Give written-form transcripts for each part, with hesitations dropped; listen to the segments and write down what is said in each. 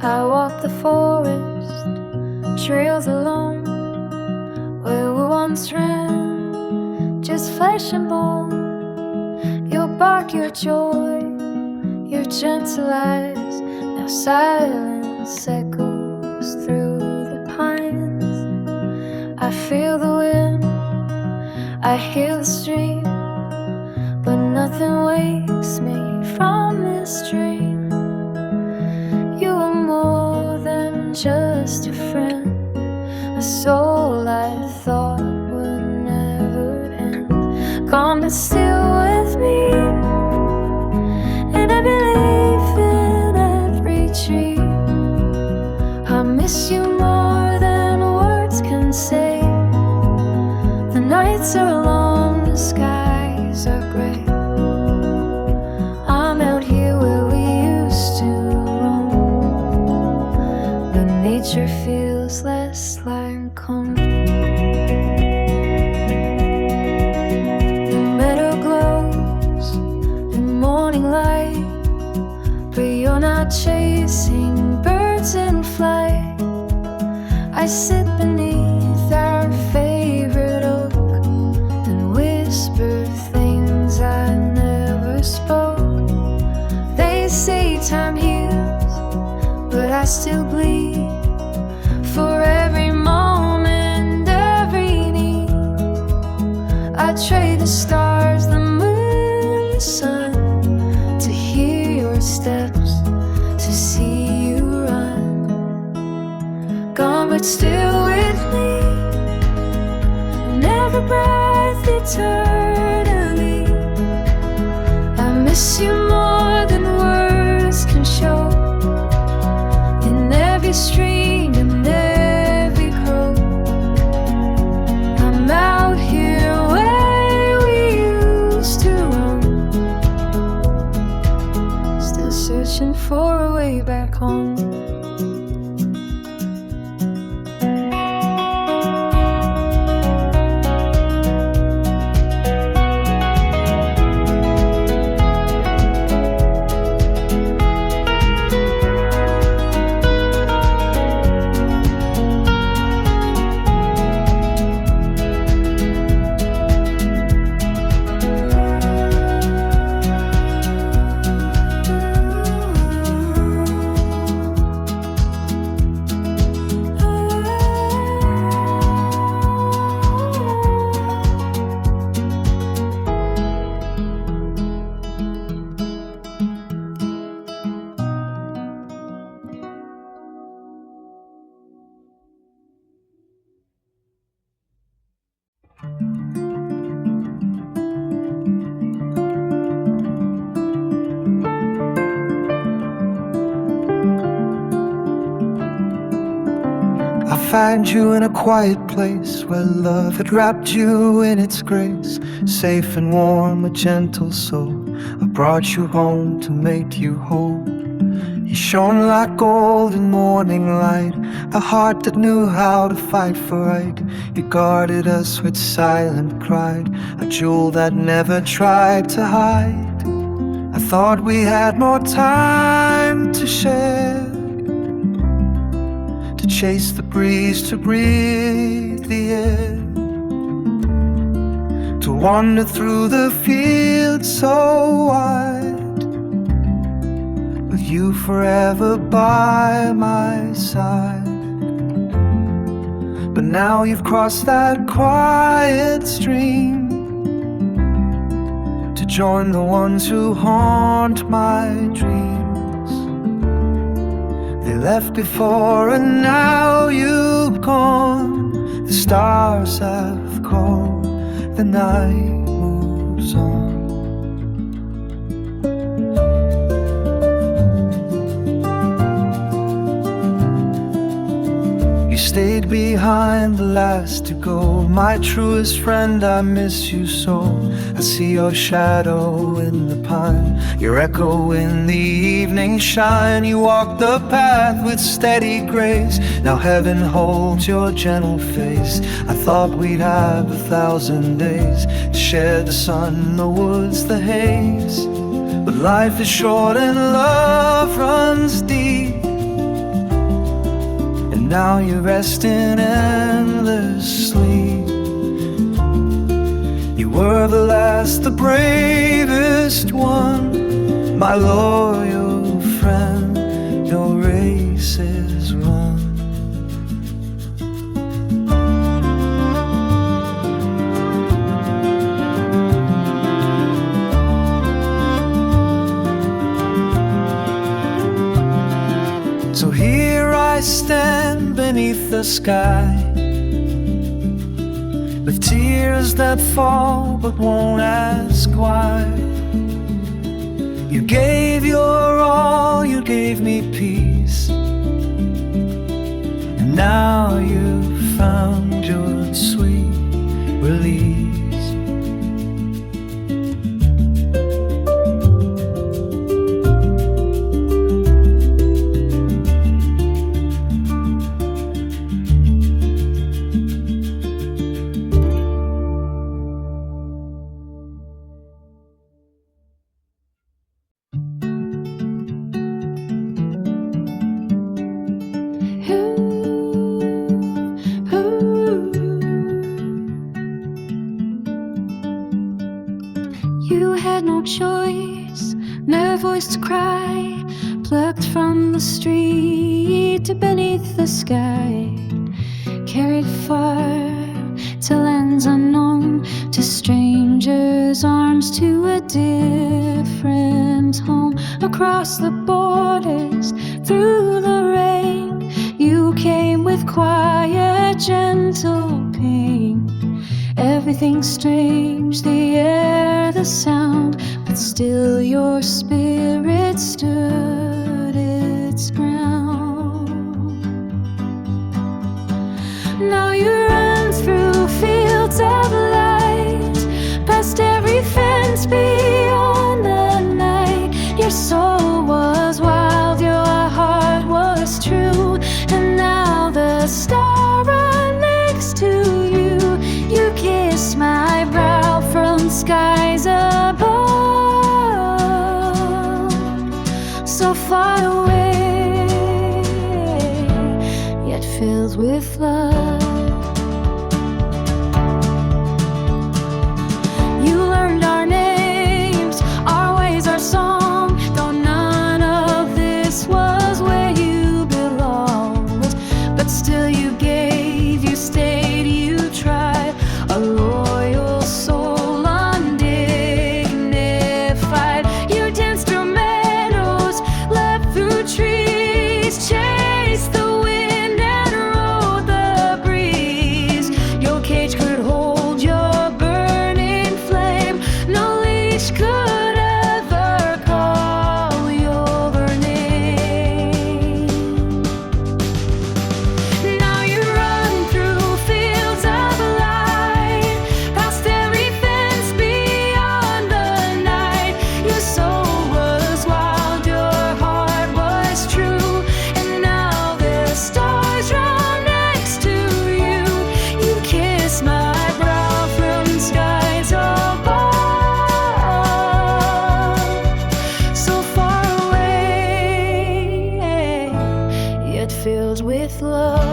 I walk the forest trails alone where we once ran, just flesh and bone. Your bark, your joy, your gentle eyes. Now silence echoes through the pines. I feel the wind, I hear the stream, but nothing wakes me from this dream. You are more than just a friend, a soul I thought would never end. Come and still with me, and I believe in every tree. I miss you more than words can say. The nights are long, the skies are gray. I'm out here where we used to roam, but nature feels less like home. The meadow glows in morning light, but you're not chasing birds in flight. I sit beneath our favorite oak and whisper things I never spoke. They say time heals, but I still bleed for every moment, every need. I trade the stars, the moon, the sun, to hear your steps, to see you run. Gone but still with me, and every breath eternally. I miss you more than words can show. In every stream and every crow, I'm out here where we used to roam, still searching for a way back home. I find you in a quiet place where love had wrapped you in its grace. Safe and warm, a gentle soul. I brought you home to make you whole. You shone like golden morning light, a heart that knew how to fight for right. You guarded us with silent pride, a jewel that never tried to hide. I thought we had more time to share, to chase the breeze, to breathe the air, to wander through the fields so wide, with you forever by my side. But now you've crossed that quiet stream to join the ones who haunt my dreams. They left before and now you've gone. The stars have called, the night moves on. You stayed behind the last to go, my truest friend, I miss you so. I see your shadow in the pine, your echo in the evening shine. You walk the path with steady grace, now heaven holds your gentle face. I thought we'd have 1,000 days to share the sun, the woods, the haze. But life is short and love runs deep, Now you're resting endless sleep. You were the last, the bravest one, my loyal friend. Your race is run. So here I stand beneath the sky, with tears that fall but won't ask why. You gave your all, you gave me peace, and now you've found your sweet release. You had no choice, no voice to cry, plucked from the street to beneath the sky, carried far to lands unknown, to strangers' arms, to a different home. Across the borders, through the rain, you came with quiet, gentle pain. Everything strange, the air, the sound, but still your spirit stood its ground. Now you run through fields of light, past every fence beyond the night. Your soul was wild, your heart was true, and now the star run next to you. You kiss my brow from skies above, so far away, yet filled with love. You learned our names, our ways, our song, though none of this was where you belonged. But still you gave, you stayed, you tried. A loyal soul, undignified. You danced through meadows, leapt through trees, chased the wind and rode the breeze. Your cage could hold your burning flame, no leash could ever call your name. Now you run through fields of light, past every fence beyond the night. Your soul was wild, your heart was true, and now the stars run next to you. You kiss my brow from skies above, so far away, yet filled with love.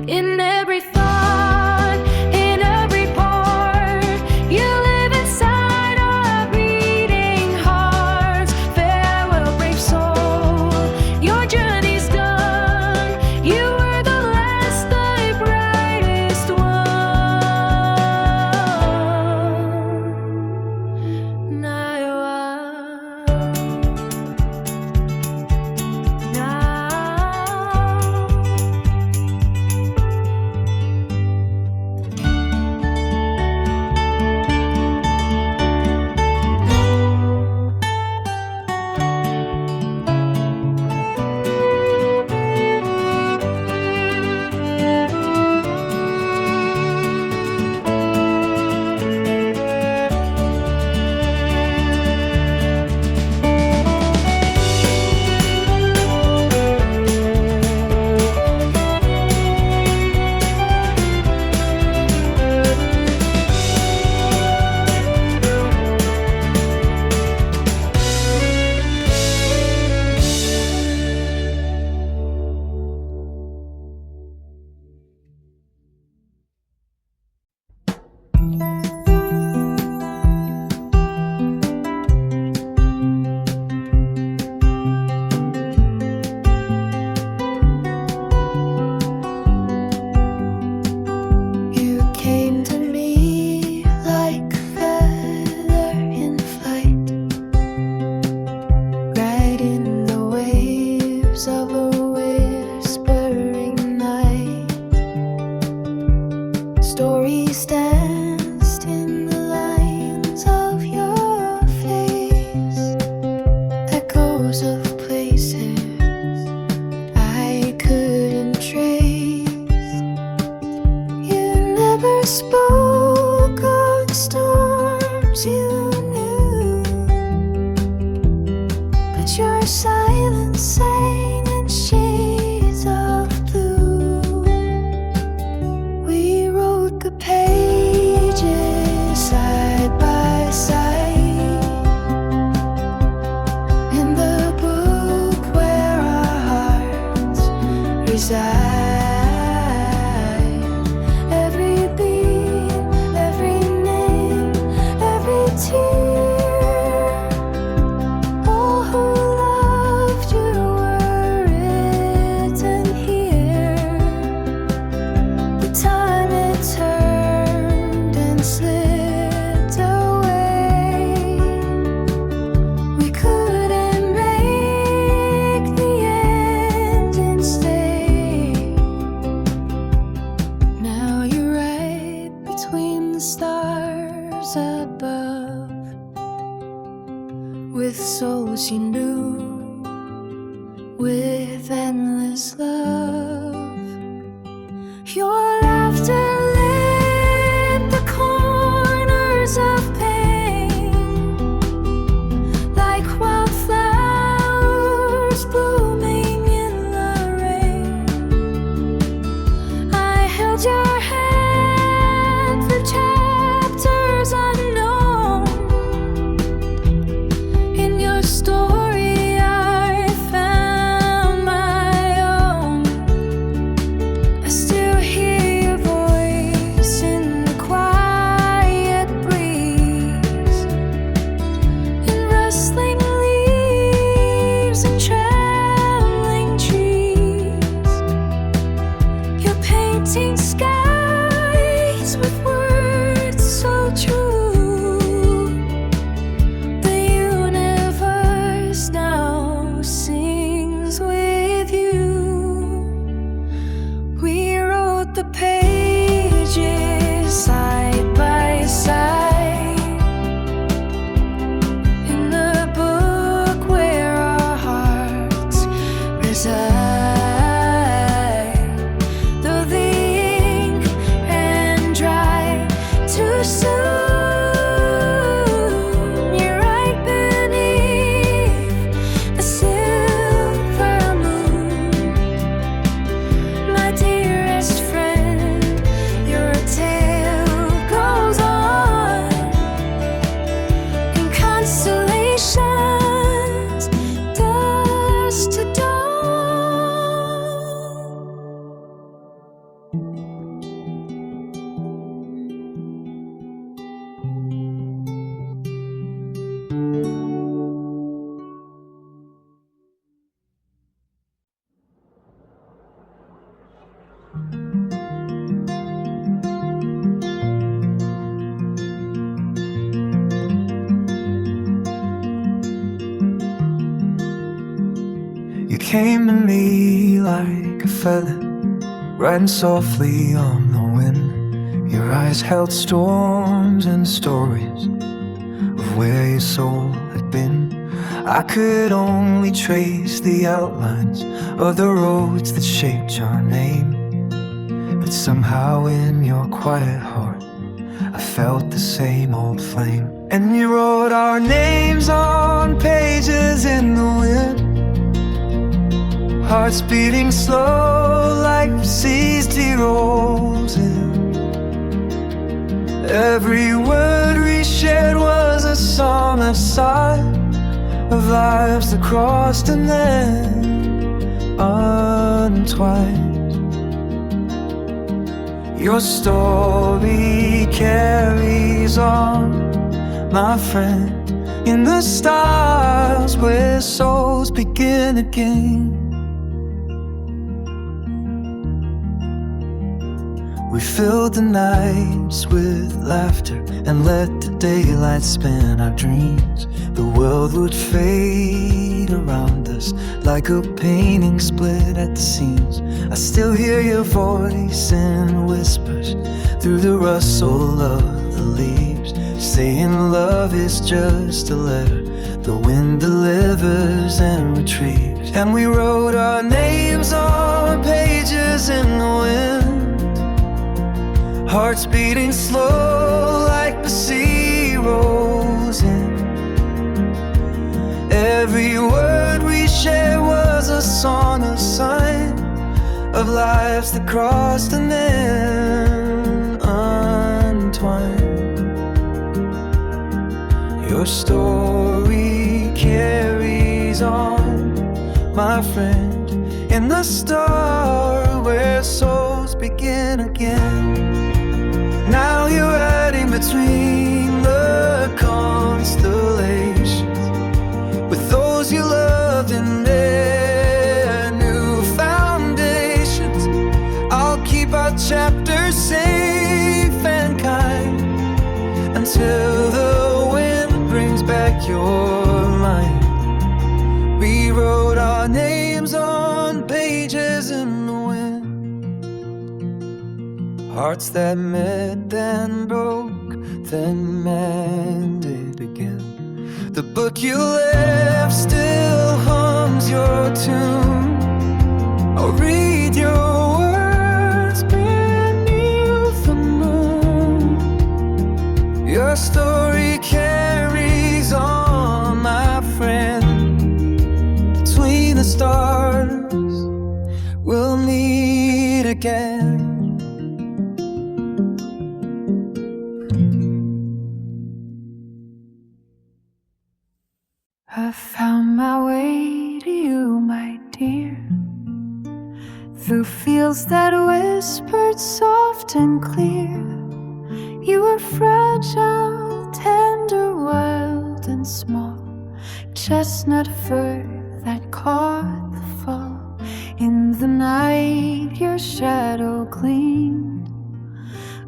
In every thought, in every part, you live inside our beating hearts. Farewell, brave soul, your journey's done. You were the last, the brightest one. Now Our silence sang in shades of blue. We wrote the pages side by side in the book where our hearts reside. Every beat, every name, every tear, all who loved you were written here. The time it turned and slipped away. We couldn't make the ending stay. Now you're right between the stars above, with souls you knew, with endless love. Your laughter lit the corners of pain, like wildflowers blooming in the rain. I held your hand for chapters unknown. In your story I found my own. I still hear your voice in the quiet breeze, in rustling leaves and trembling trees. You're painting skies with words so true. The universe now sings with you. We wrote the pages side by side in the book where our hearts reside. Though the ink ran dry too soon, you're right beneath the silver moon. My dearest friend, your tale goes on in constellations, dusk to dawn. You came to me like a feather, riding softly on the wind. Your eyes held storms and stories of where your soul had been. I could only trace the outlines of the roads that shaped your name, but somehow in your quiet heart I felt the same old flame. And you wrote our names on pages in the wind, hearts beating slow like the sea's tea rolls in. Every word we shared was a song of sight, of lives that crossed and then untwined. Your story carries on, my friend, in the stars where souls begin again. We filled the nights with laughter and let the daylight spin our dreams. The world would fade around us like a painting split at the seams. I still hear your voice in whispers through the rustle of the leaves, saying love is just a letter the wind delivers and retrieves. And we wrote our names on pages in the wind, hearts beating slow like the sea rolls in. Every word we us on a sign of lives that crossed and then untwined. Your story carries on, my friend, in the star where souls begin again. Now you're riding between the constellations with those you loved in their new foundations. I'll keep our chapters safe and kind until the wind brings back your mind. We wrote our names on pages in the wind. Hearts that met, then broke, then mended again. The book you left still hums your tune. I'll read your words beneath the moon. Your story carries on, my friend. Between the stars, we'll meet again. I found my way to you, my dear, through fields that whispered soft and clear. You were fragile, tender, wild and small, chestnut fur that caught the fall. In the night your shadow gleamed,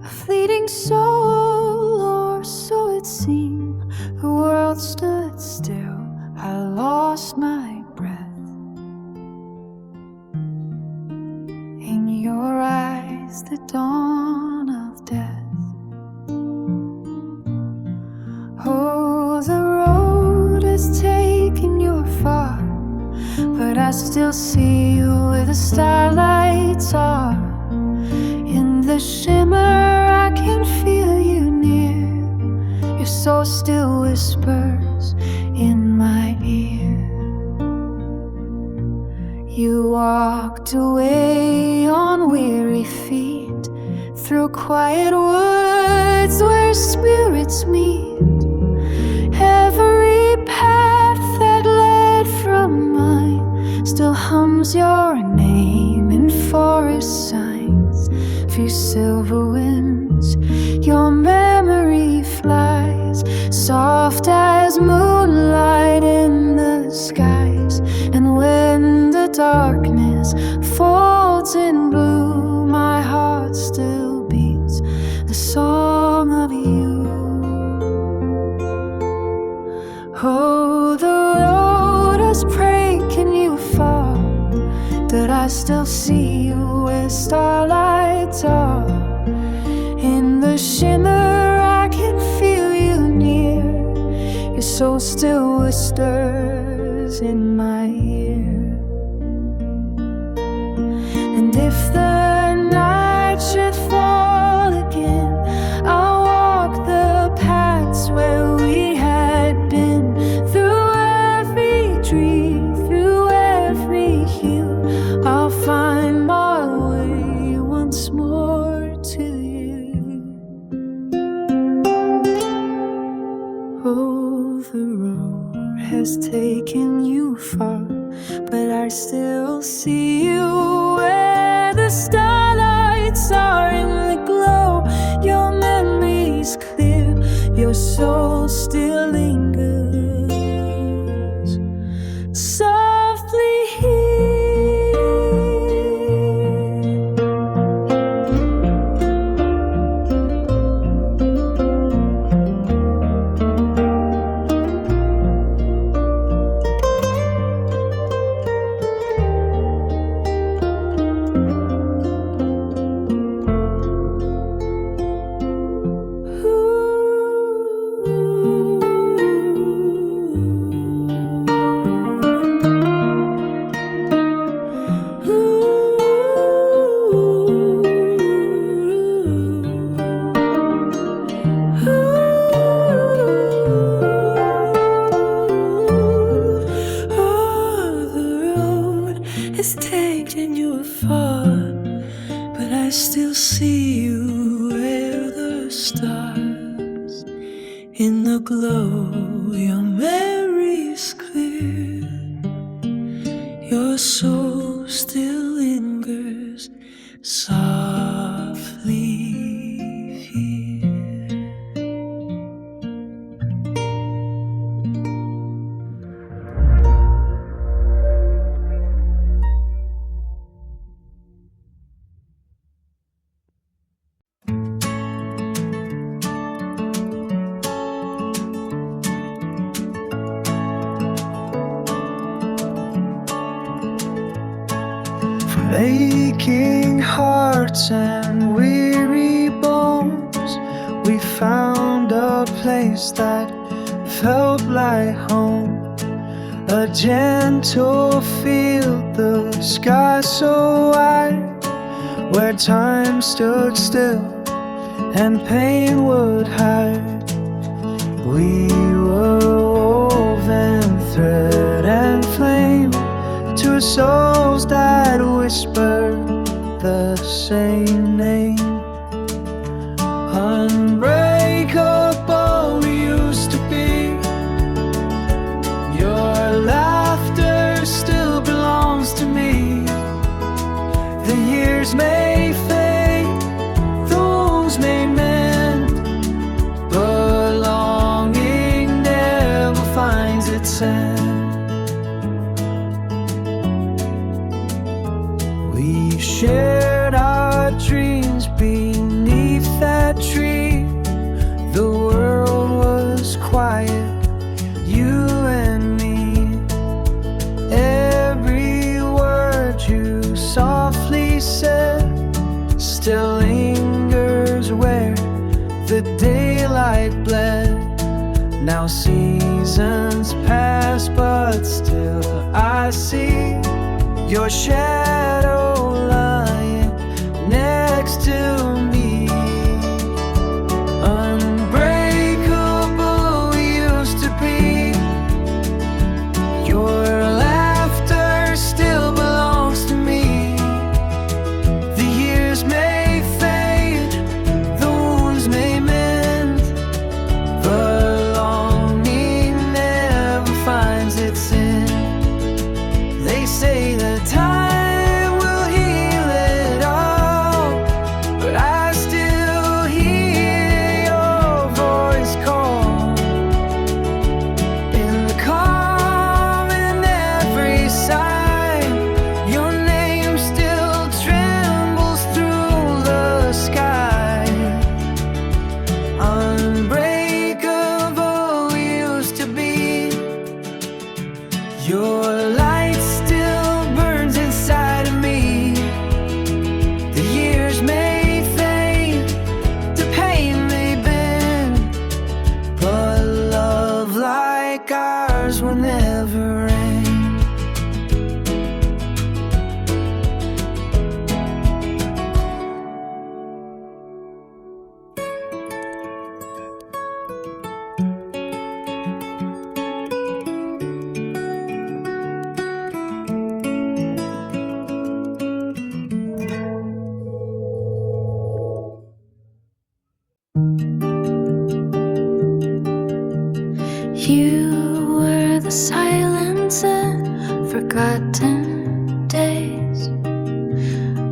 a fleeting soul, or so it seemed. The world stood still, I lost my breath. In your eyes the dawn of death. Oh, the road has taken you far, but I still see you where the starlights are. In the shimmer I can feel you near. Your soul still whispers in my ear. You walked away on weary feet, through quiet woods where spirits meet. Every path that led from mine still hums your name in forest signs. Few silver winds, your memory flies, soft as moonlight in the skies. And when the darkness folds in blue, my heart still beats the song of you. Oh, the road has broken you fall, but I still see you where starlights are. In the shimmer I can feel you near. Your soul still whispers in my ear. And if the night should fall again, I'll walk the paths where we had been. Through every tree, through every hill, I'll find my way once more to you. Oh, the road has taken you far, but I still see you where the starlights are in the glow. Your memory's clear, your soul still lingers softly here. Ooh. see you where the stars in the glow. Your memory's clear, your soul still lingers softly here. Aching hearts and weary bones, we found a place that felt like home. A gentle field, the sky so wide, where time stood still and pain would hide. We were woven thread and flame, two souls that whisper the same name. Unbreakable we used to be. Your laughter still belongs to me. The years may fade, those may mend, but longing never finds its end. We shared our dreams beneath that tree. The world was quiet, you and me. Every word you softly said still lingers where the daylight bled. Now seasons pass, but still I see your shadow lying next to me. Unbreakable we used to be. Your laughter still belongs to me. The years may fade, the wounds may mend, but longing never finds its end. They say that time will heal it all, but I still hear your voice call. In the calm, in every sigh, your name still trembles through the sky. Unbreakable we used to be. Your light still burns inside of me. The years may fade, the pain may bend, but love like ours will never end. You were the silence in forgotten days,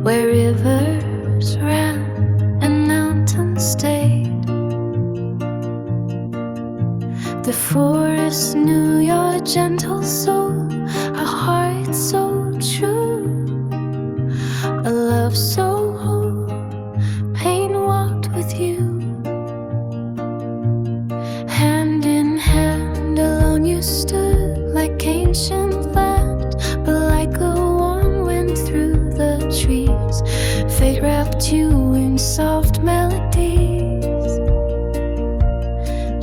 where rivers ran and mountains stayed. The forest knew your gentle soul, a heart so true, a love so whole. Pain walked with you. Hand in hand, alone you stood, like ancient land, but like a warm wind through the trees. Fate wrapped you in soft melodies.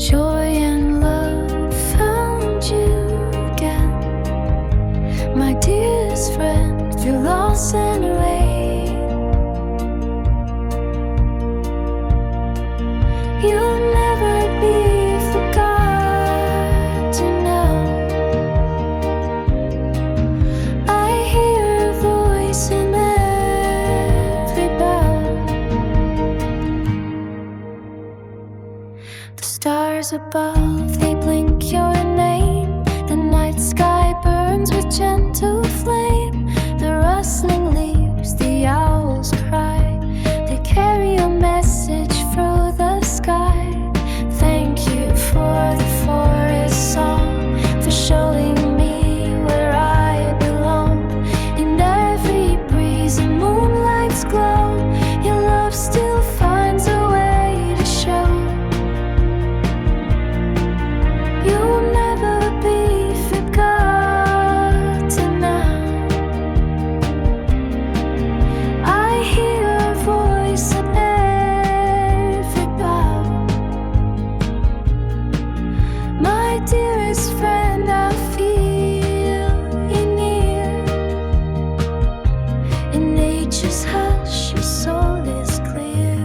Joy and love found you again, my dearest friend, through loss and rain. gentle flame. The rustling leaves, the owls cry. They carry a message through the sky. Thank you for the forest song, for showing me where I belong. In every breeze and moonlight's glow, your love still finds a way to show. You'll never be forgotten now. I hear a voice in every bough. My dearest friend, I feel you near. In nature's hush, your soul is clear.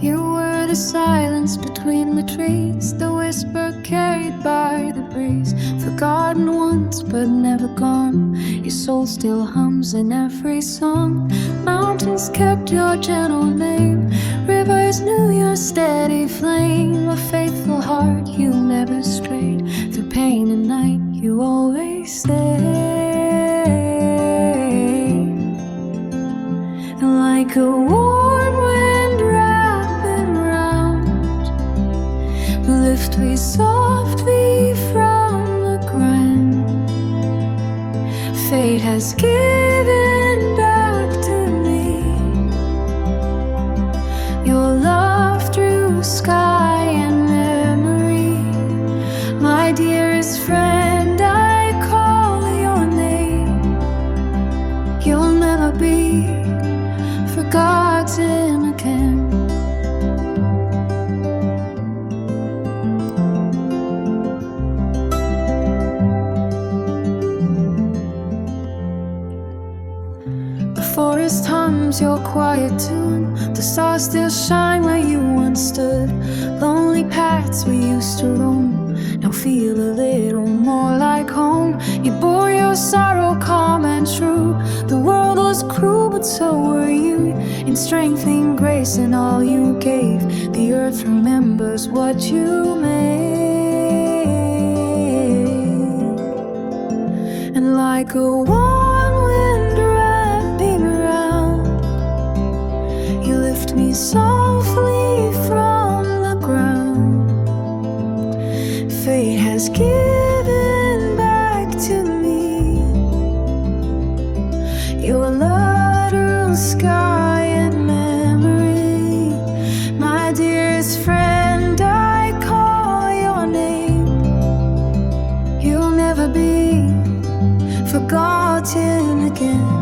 You were the silence between the trees, the whisper carried by the breeze. Forgotten once, but never gone. Your soul still hums in every song. Mountains kept your gentle name. Rivers knew your steady flame. A faithful heart, you never strayed. Through pain and night, you always stayed. Like a warm wind wrapping round, lift me softly from the ground. Fate has given back to me your love through sky and memory. My dearest friend, I call your name. You'll never be forgotten again. The forest hums your quiet tune. The stars still shine where you once stood. Lonely paths we used to roam now feel a little more like home. You bore your sorrow calm and true. The world was cruel, but so were you. In strength, in grace, and all you gave, the earth remembers what you made. And like a warm wind wrapping around, you lift me softly from the ground. Fate has given back to me your lateral sky and memory. My dearest friend, I call your name. You'll never be forgotten again.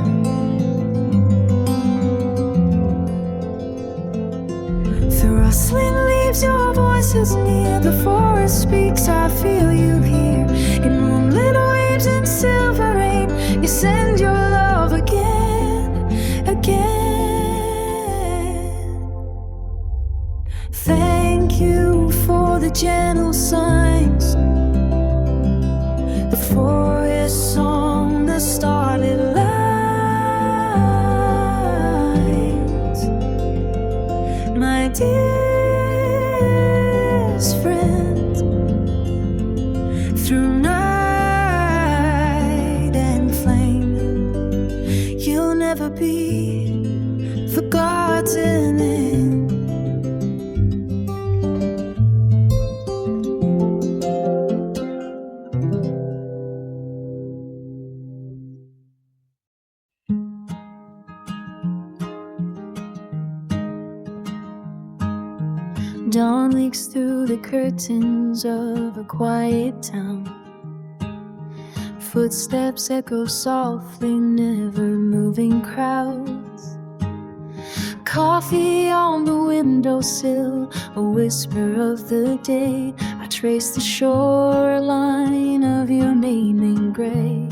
The rustling leaves, your voice is near. The forest speaks, I feel you here. In moonlit waves and silver rain, you send your love again, again. Thank you for the gentle signs, the forest song, the starlit lines. My dearest friend, through night and flame, you'll never be forgotten. Dawn leaks through the curtains of a quiet town. Footsteps echo softly, never moving crowds. Coffee on the windowsill, a whisper of the day. I trace the shoreline of your name in gray.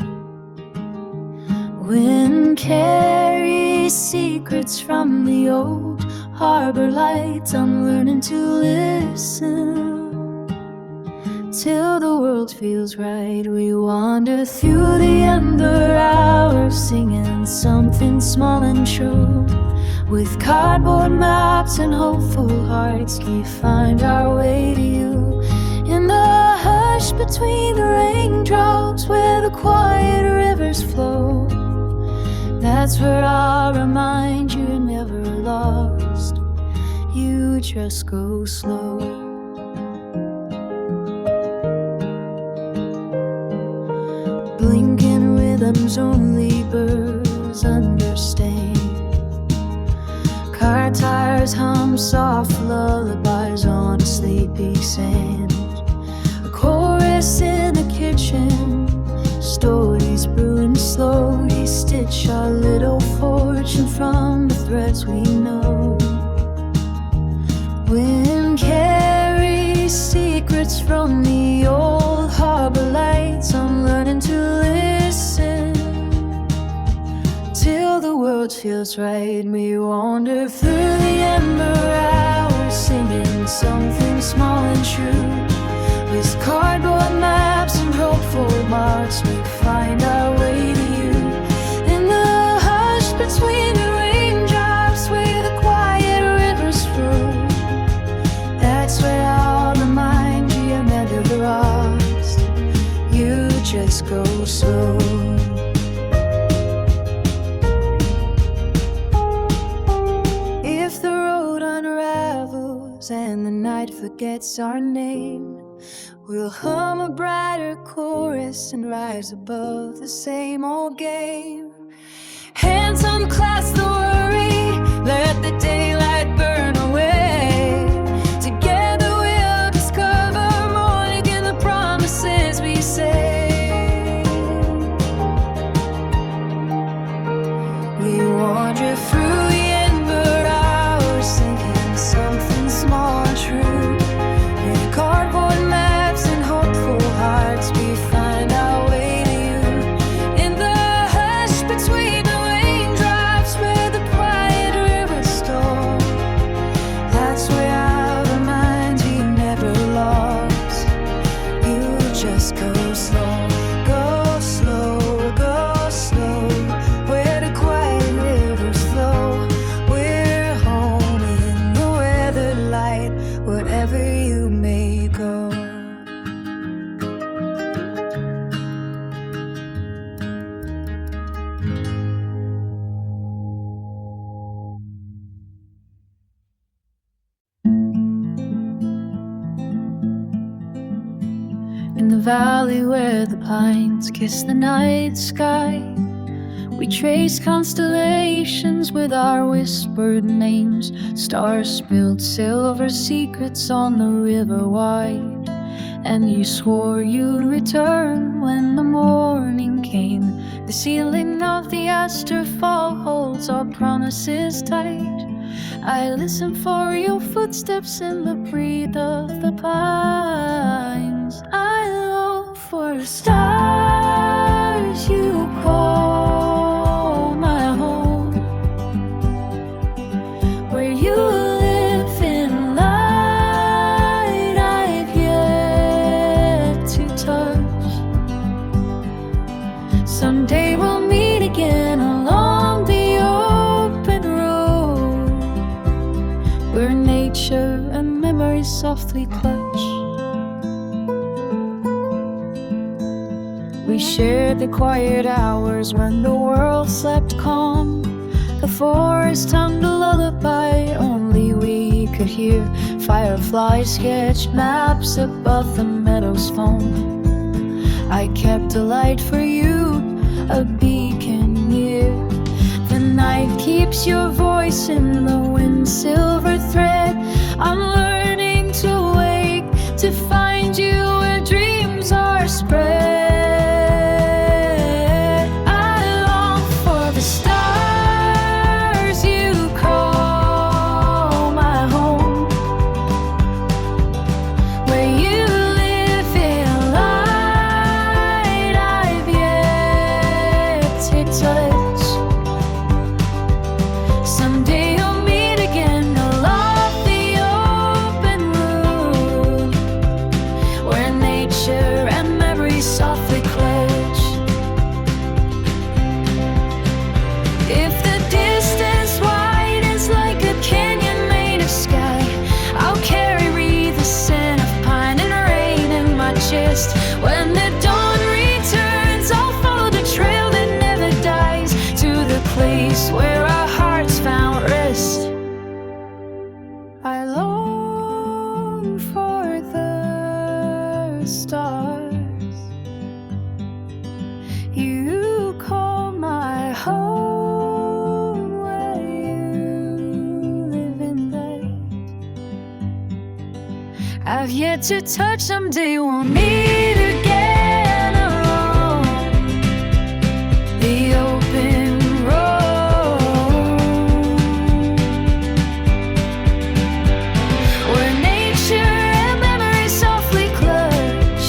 Wind carries secrets from the old harbor lights. I'm learning to listen till the world feels right. We wander through the ember hours, singing something small and true. With cardboard maps and hopeful hearts, we find our way to you. In the hush between the raindrops, where the quiet rivers flow, that's where I'll remind you you're never lost. You just go slow. Blinking rhythms only birds understand. Car tires hum soft lullabies on a sleepy sand. A chorus in the kitchen, stories brewing slowly, stitch our little fortune from the threads we know. Wind carries secrets from the old harbor lights. I'm learning to listen till the world feels right. We wander through the ember hours, singing something small and true. With cardboard maps and hopeful marks, we find our way to you. In the hush between the raindrops, where the quiet rivers flow, that's where I'll remind you you're never lost. You just go slow. If the road unravels and the night forgets our name, we'll hum a brighter chorus and rise above the same old game. Hands unclasp the worry, let the daylight burn away. Together we'll discover more than the promises we say. We wander through the ember hours, singing something small and true. With cardboard maps and hopeful hearts, we find our way to you. In the hush between the raindrops, where the quiet rivers store, that's where I'll remind you you're never lost. You just go slow, go slow, go slow. Where the quiet rivers flow, we're home in the weathered light, wherever you may go. In the valley where the pines kiss the night sky, we trace constellations with our whispered names. Stars spilled silver secrets on the river wide, and you swore you'd return when the morning came. The ceiling of the Asterfall holds our promises tight. I listen for your footsteps in the breath of the pines. I long for stars you call my home, where you live in light I've yet to touch. Someday we'll meet again along the open road, where nature and memory softly clutch. We shared the quiet hours when the world slept calm. The forest hummed a lullaby only we could hear. Fireflies sketched maps above the meadow's foam. I kept a light for you, a beacon near. The night keeps your voice in the wind's silver thread. I'm learning to wake, to find you where dreams are spread. I long for the stars you call my home, where you live in light I've yet to touch. Someday you'll meet again along the open purchased. When the dawn returns, I'll follow the trail that never dies, to the place where our hearts found rest. I long for the stars. You call my home where you live in light. I've yet to touch, someday we'll meet again along the open road, where nature and memory softly clutch.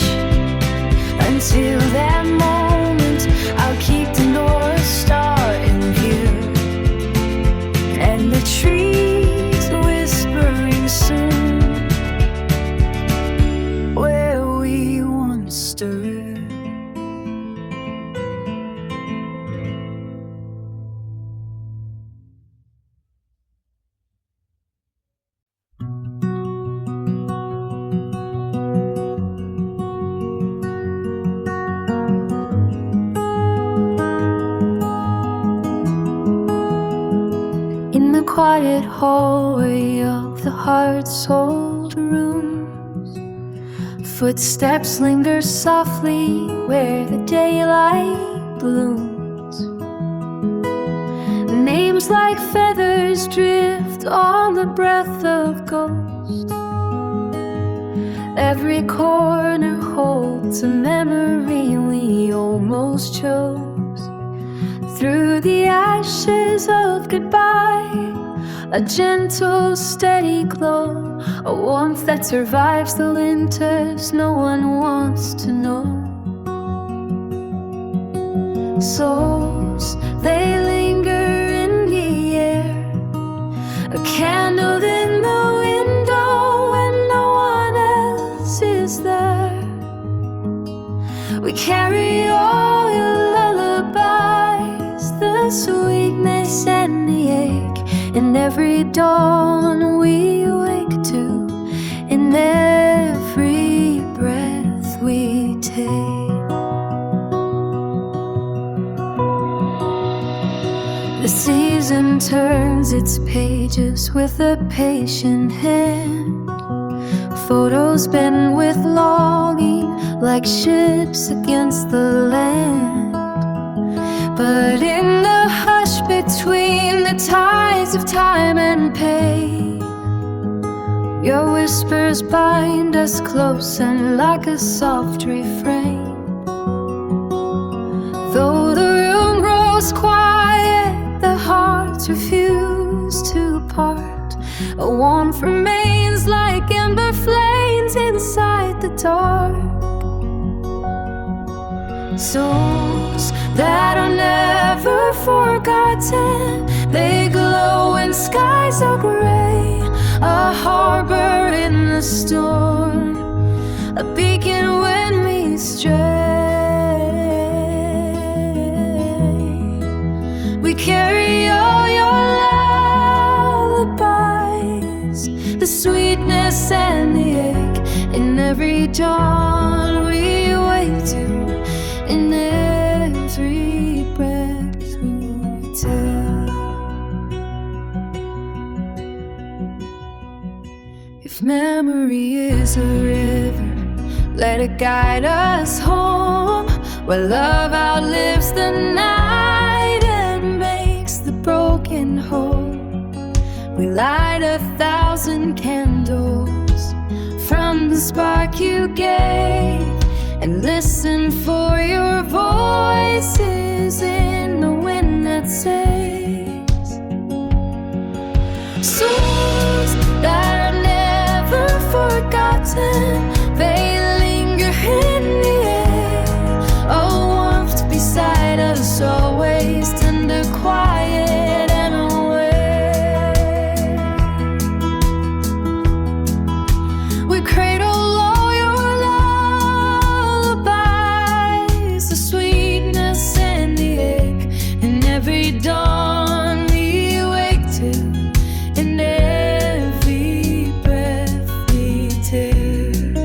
Until that moment, I'll keep the North Star in view, and the trees whispering soon where we once stood. In the quiet hallway of the heart-sold rooms, footsteps linger softly where the daylight blooms. Names like feathers drift on the breath of ghost. Every corner holds a memory we almost chose. Through the ashes of goodbye, a gentle, steady glow, a warmth that survives the winters no one wants to know. Souls, they linger in the air, a candle in the window when no one else is there. We carry all your lullabies, the sweetness and the ache, in every dawn we wake to, in every breath we take. The season turns its pages with a patient hand, photos bent with longing like ships against the land. But in the hush between the tides of time and pain, your whispers bind us close and like a soft refrain. Though the room grows quiet, the hearts refuse to part. A warmth remains like ember flames inside the dark. Souls that are never forgotten, they glow when skies are gray, a harbor in the storm, a beacon when we stray. We carry all your lullabies, the sweetness and the ache, in every dawn we wake to, in every breath we take. If memory is a river, let it guide us home, where love outlives the night and makes the broken whole. We light 1,000 candles from the spark you gave, and listen for your voices in the wind that saves. Souls that are never forgotten, they linger in the air, a warmth beside us always, tender, quiet and aware. We cradle all your lullabies, the sweetness and the ache, in every dawn we wake to, in every breath we take.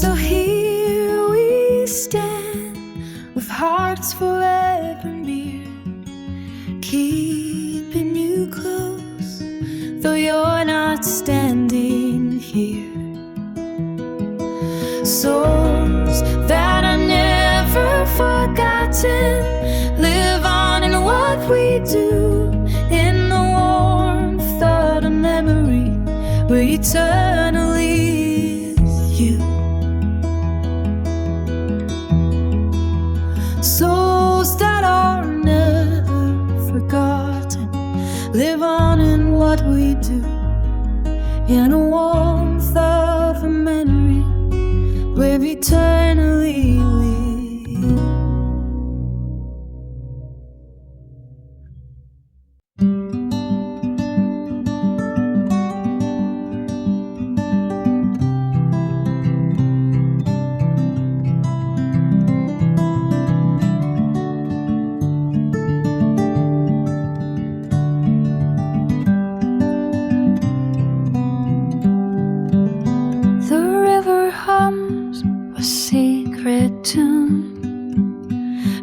So here we stand with hearts forever near, keeping you close, though you're not standing here. Souls that are never forgotten live on in what we do, in the warmth of the memory we're eternally you. Souls that are never forgotten live on in what we do, in the warmth of a memory we're eternally we. The river hums a secret tune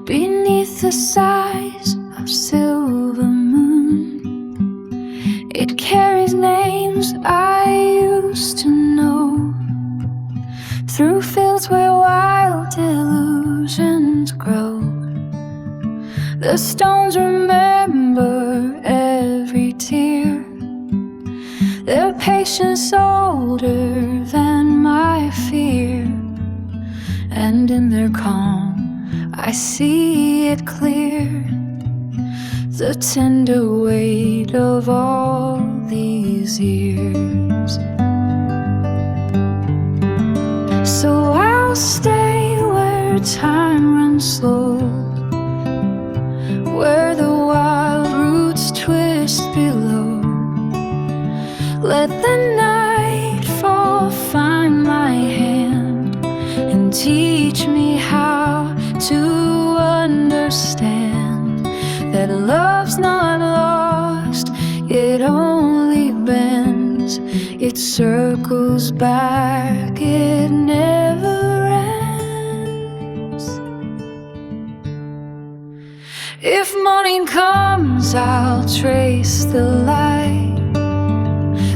beneath the sighs of silver moon. It carries names I used to know, through fields where wild illusions grow. The stones remember every tear, their patience older than my fear, and in their calm I see it clear, the tender weight of all these years. So I'll stay where time runs slow, where the wild roots twist below. Let the nightfall find my hand and teach me how to understand that love's not lost, it only bends, it circles back, it never ends. If morning comes, I'll trace the light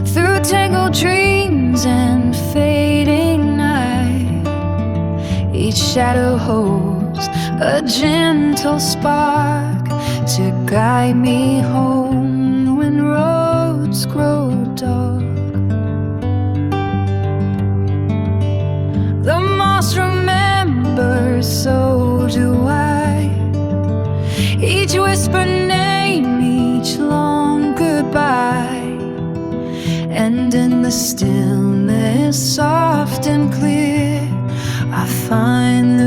through tangled dreams and fading night. Each shadow holds a gentle spark to guide me home when roads grow dark. The moss remembers, so do I. Each whisper name, each long goodbye. And in the stillness, soft and clear, I find